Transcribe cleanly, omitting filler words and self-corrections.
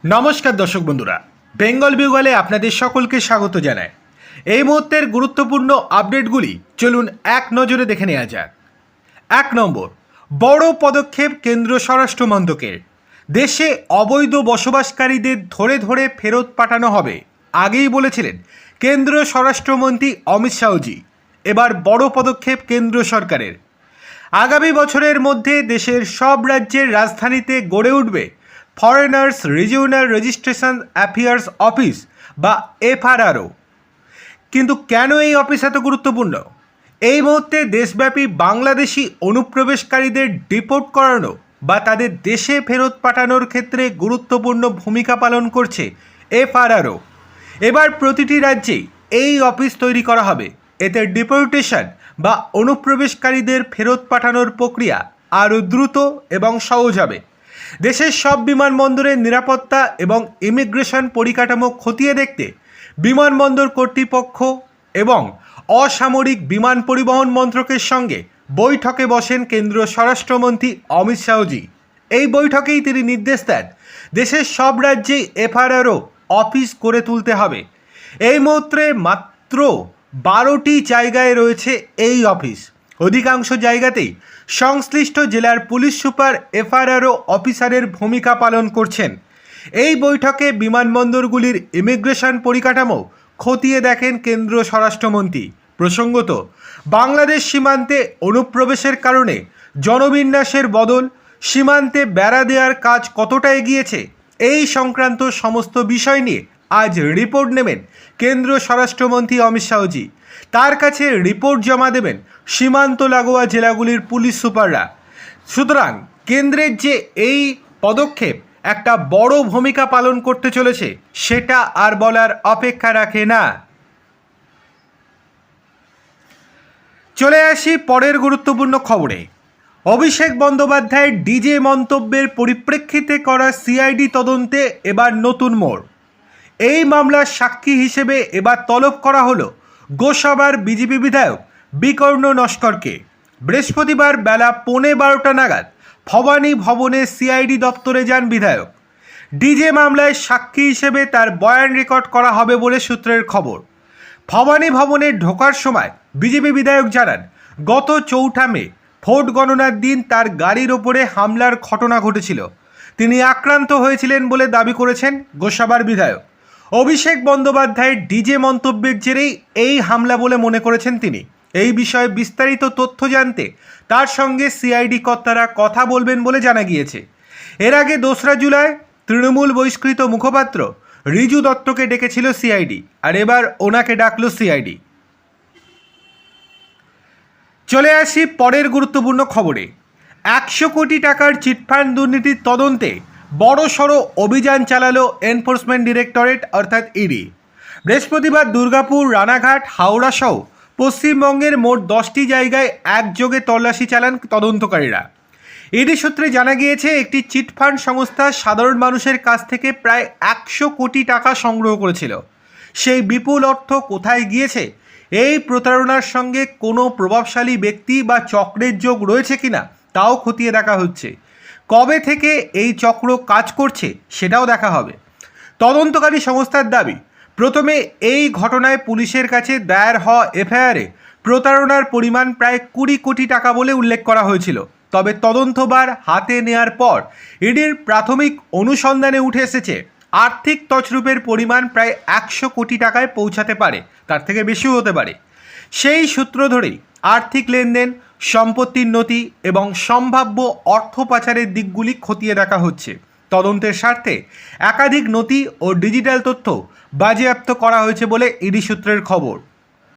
নমস্কার দর্শক বন্ধুরা, বেঙ্গল বিউগলে আপনাদের সকলকে স্বাগত জানাই। এই মুহূর্তের গুরুত্বপূর্ণ আপডেটগুলি চলুন এক নজরে দেখে নেওয়া যাক। 1 নম্বর, বড় পদক্ষেপ কেন্দ্র স্বরাষ্ট্র মন্ত্রকের। দেশে অবৈধ বসবাসকারীদের ধরে ধরে ফেরত পাঠানো হবে, আগেই বলেছিলেন কেন্দ্রীয় স্বরাষ্ট্রমন্ত্রী অমিত শাহজি। এবার বড় পদক্ষেপ কেন্দ্র সরকারের। আগামী বছরের মধ্যে দেশের সব রাজ্যের রাজধানীতে গড়ে উঠবে foreigners regional registration affairs office বা এফআরআরও। কিন্তু কেন এই অফিস এত গুরুত্বপূর্ণ? এই মুহূর্তে দেশব্যাপী বাংলাদেশি অনুপ্রবেশকারীদের ডিপোর্ট করানো বা তাদের দেশে ফেরত পাঠানোর ক্ষেত্রে গুরুত্বপূর্ণ ভূমিকা পালন করছে এফআরআরও। এবার প্রতিটি রাজ্যেই এই অফিস তৈরি করা হবে। এতে ডিপোর্টেশন বা অনুপ্রবেশকারীদের ফেরত পাঠানোর প্রক্রিয়া আরও দ্রুত এবং সহজ হবে। দেশের সব বিমানবন্দরের নিরাপত্তা এবং ইমিগ্রেশন পরিকাঠামো খতিয়ে দেখতে বিমানবন্দর কর্তৃপক্ষ এবং অসামরিক বিমান পরিবহন মন্ত্রকের সঙ্গে বৈঠকে বসেন কেন্দ্রীয় স্বরাষ্ট্রমন্ত্রী অমিত শাহজি। এই বৈঠকেই তিনি নির্দেশ দেন দেশের সব রাজ্যেই এফআরআরও অফিস করে তুলতে হবে। এই মুহূর্তে মাত্র 12টি জায়গায় রয়েছে এই অফিস। অধিকাংশ জায়গাতেই সংশ্লিষ্ট জেলার পুলিশ সুপার এফআরআরও অফিসারের ভূমিকা পালন করছেন। এই বৈঠকে বিমানবন্দরগুলির ইমিগ্রেশন পরিকাঠামো খতিয়ে দেখেন কেন্দ্রীয় স্বরাষ্ট্রমন্ত্রী। প্রসঙ্গত, বাংলাদেশ সীমান্তে অনুপ্রবেশের কারণে জনবিন্যাসের বদল, সীমান্তে বেড়া দেওয়ার কাজ কতটা এগিয়েছে, এই সংক্রান্ত সমস্ত বিষয় নিয়ে আজ রিপোর্ট নেবেন কেন্দ্রীয় স্বরাষ্ট্রমন্ত্রী অমিত শাহজি। তার কাছে রিপোর্ট জমা দেবেন সীমান্ত লাগোয়া জেলাগুলির পুলিশ সুপাররা। সুতরাং কেন্দ্রের যে এই পদক্ষেপ একটা বড় ভূমিকা পালন করতে চলেছে, সেটা আর বলার অপেক্ষা রাখে না। চলে আসি পরের গুরুত্বপূর্ণ খবরে। অভিষেক বন্দ্যোপাধ্যায়ের ডিজে মন্তব্যের পরিপ্রেক্ষিতে করা সিআইডি তদন্তে এবার নতুন মোড়। এই মামলার সাক্ষী হিসেবে এবার তলব করা হলো গোসাবার বিজেপি বিধায়ক বিকর্ণ নস্করকে। বৃহস্পতিবার বেলা 12:15 নাগাদ ভবানী ভবনে সিআইডি দপ্তরে যান বিধায়ক। ডিজে মামলায় সাক্ষী হিসেবে তার বয়ান রেকর্ড করা হবে বলে সূত্রের খবর। ভবানী ভবনে ঢোকার সময় বিজেপি বিধায়ক জানান, গত 4 মে ভোট গণনার দিন তার গাড়ির ওপরে হামলার ঘটনা ঘটেছিল। তিনি আক্রান্ত হয়েছিলেন বলে দাবি করেছেন গোসাবার বিধায়ক। অভিষেক বন্দ্যোপাধ্যায়ের ডিজে মন্তব্যের জেরেই এই হামলা বলে মনে করেছেন তিনি। এই বিষয়ে বিস্তারিত তথ্য জানতে তার সঙ্গে সিআইডি কর্তারা কথা বলবেন বলে জানা গিয়েছে। এর আগে 2রা জুলাই তৃণমূল বহিষ্কৃত মুখপাত্র রিজু দত্তকে ডেকেছিল সিআইডি, আর এবার ওনাকে ডাকলো সিআইডি। চলে আসি পরের গুরুত্বপূর্ণ খবরে। 100 কোটি টাকার চিটফান্ড দুর্নীতির তদন্তে বড়সড় অভিযান চালালো এনফোর্সমেন্ট ডিরেক্টরেট অর্থাৎ ইডি। বৃহস্পতিবার দুর্গাপুর, রানাঘাট, হাওড়া সহ পশ্চিমবঙ্গের মোট 10টি জায়গায় একযোগে তল্লাশি চালান তদন্তকারীরা। ইডি সূত্রে জানা গিয়েছে, একটি চিটফান্ড সংস্থা সাধারণ মানুষের কাছ থেকে প্রায় 100 কোটি টাকা সংগ্রহ করেছিল। সেই বিপুল অর্থ কোথায় গিয়েছে, এই প্রতারণার সঙ্গে কোনো প্রভাবশালী ব্যক্তি বা চক্রের যোগ রয়েছে কিনা তাও খতিয়ে দেখা হচ্ছে। কবে থেকে এই চক্র কাজ করছে সেটাও দেখা হবে। তদন্তকারী সংস্থার দাবি, প্রথমে এই ঘটনায় পুলিশের কাছে দায়ের হওয়া এফআইআরে প্রতারণার পরিমাণ প্রায় 20 কোটি টাকা বলে উল্লেখ করা হয়েছিল। তবে তদন্তভার হাতে নেয়ার পর ইডির প্রাথমিক অনুসন্ধানে উঠে এসেছে আর্থিক তছরূপের পরিমাণ প্রায় 100 কোটি টাকায় পৌঁছাতে পারে, তার থেকে বেশিও হতে পারে। সেই সূত্র ধরেই আর্থিক লেনদেন, সম্পত্তির নথি এবং সম্ভাব্য অর্থ পাচারের দিকগুলি খতিয়ে দেখা হচ্ছে। তদন্তের স্বার্থে একাধিক নথি ও ডিজিটাল তথ্য বাজেয়াপ্ত করা হয়েছে বলে ইডি সূত্রের খবর।